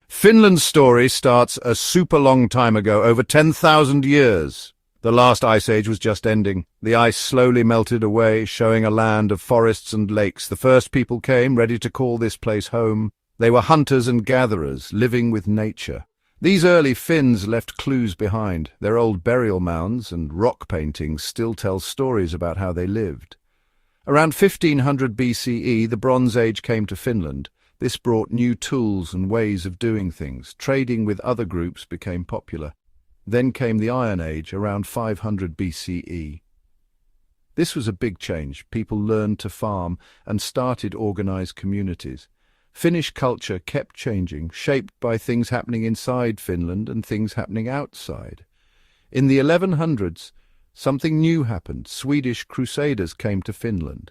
Finland's story starts a super long time ago, over 10,000 years. The last ice age was just ending. The ice slowly melted away, showing a land of forests and lakes. The first people came, ready to call this place home. They were hunters and gatherers, living with nature. These early Finns left clues behind. Their old burial mounds and rock paintings still tell stories about how they lived. Around 1500 BCE, the Bronze Age came to Finland. This brought new tools and ways of doing things. Trading with other groups became popular. Then came the Iron Age, around 500 BCE. This was a big change. People learned to farm and started organized communities. Finnish culture kept changing, shaped by things happening inside Finland and things happening outside. In the 1100s, something new happened. Swedish crusaders came to Finland.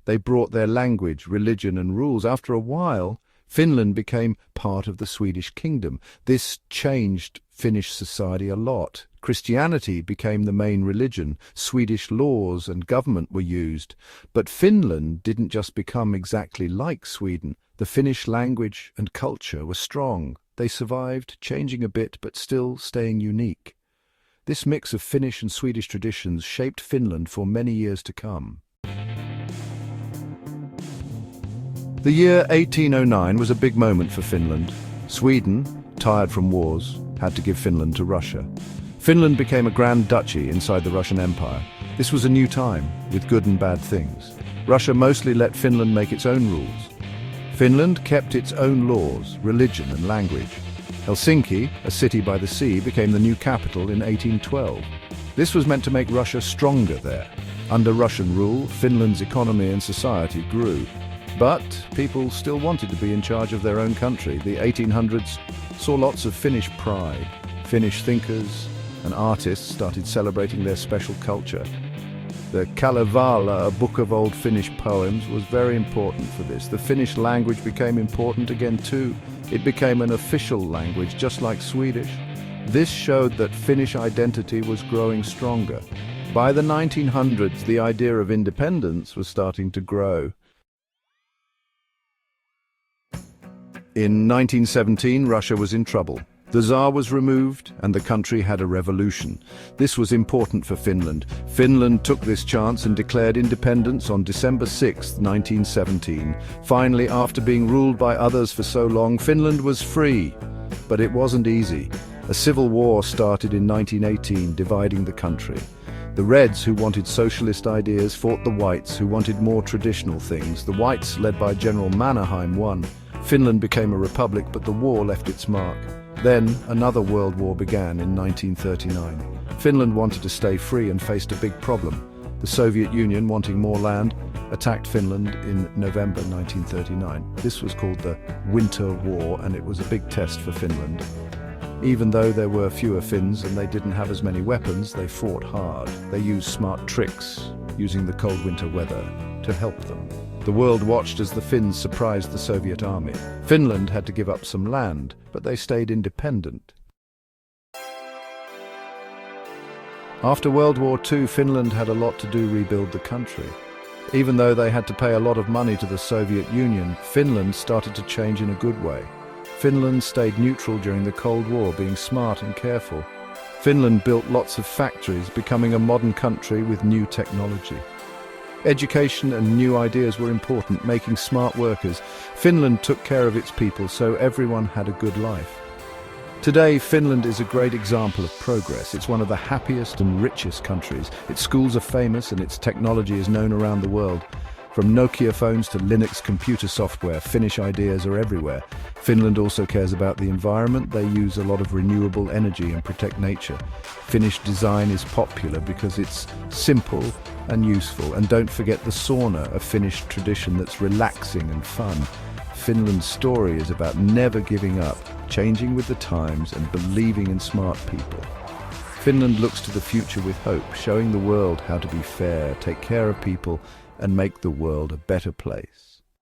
They brought their language, religion and rules. After a while, Finland became part of the Swedish kingdom. This changed Finnish society a lot. Christianity became the main religion. Swedish laws and government were used. But Finland didn't just become exactly like Sweden. The Finnish language and culture were strong. They survived, changing a bit but still staying unique. This mix of Finnish and Swedish traditions shaped Finland for many years to come. The year 1809 was a big moment for Finland. Sweden, tired from wars, had to give Finland to Russia. Finland became a grand duchy inside the Russian Empire. This was a new time, with good and bad things. Russia mostly let Finland make its own rules. Finland kept its own laws, religion and language. Helsinki, a city by the sea, became the new capital in 1812. This was meant to make Russia stronger there. Under Russian rule, Finland's economy and society grew. But people still wanted to be in charge of their own country. The 1800s saw lots of Finnish pride. Finnish thinkers and artists started celebrating their special culture. The 𝗟𝗏𝗄𝗏, a book of old Finnish poems, was very important for this. The Finnish language became important again too. It became an official language, just like Swedish. This showed that Finnish identity was growing stronger. By the 1900s, the idea of independence was starting to grow. In 1917, Russia was in trouble. The Tsar was removed and the country had a revolution. This was important for Finland. Finland took this chance and declared independence on December 6, 1917. Finally, after being ruled by others for so long, Finland was free. But it wasn't easy. A civil war started in 1918, dividing the country. The Reds, who wanted socialist ideas, fought the Whites, who wanted more traditional things. The Whites, led by General Mannerheim, won. Finland became a republic, but the war left its mark. Then, another world war began in 1939. Finland wanted to stay free and faced a big problem. The Soviet Union, wanting more land, attacked Finland in November 1939. This was called the Winter War, and it was a big test for Finland. Even though there were fewer Finns and they didn't have as many weapons, they fought hard. They used smart tricks, using the cold winter weather to help them. The world watched as the Finns surprised the Soviet army. Finland had to give up some land, but they stayed independent. After World War II, Finland had a lot to do to rebuild the country. Even though they had to pay a lot of money to the Soviet Union, Finland started to change in a good way. Finland stayed neutral during the Cold War, being smart and careful. Finland built lots of factories, becoming a modern country with new technology. Education and new ideas were important, making smart workers. Finland took care of its people, so everyone had a good life. Today, Finland is a great example of progress. It's one of the happiest and richest countries. Its schools are famous and its technology is known around the world. From Nokia phones to Linux computer software, Finnish ideas are everywhere. Finland also cares about the environment. They use a lot of renewable energy and protect nature. Finnish design is popular because it's simple and useful. And don't forget the sauna, a Finnish tradition that's relaxing and fun. Finland's story is about never giving up, changing with the times and believing in smart people. Finland looks to the future with hope, showing the world how to be fair, take care of people, and make the world a better place.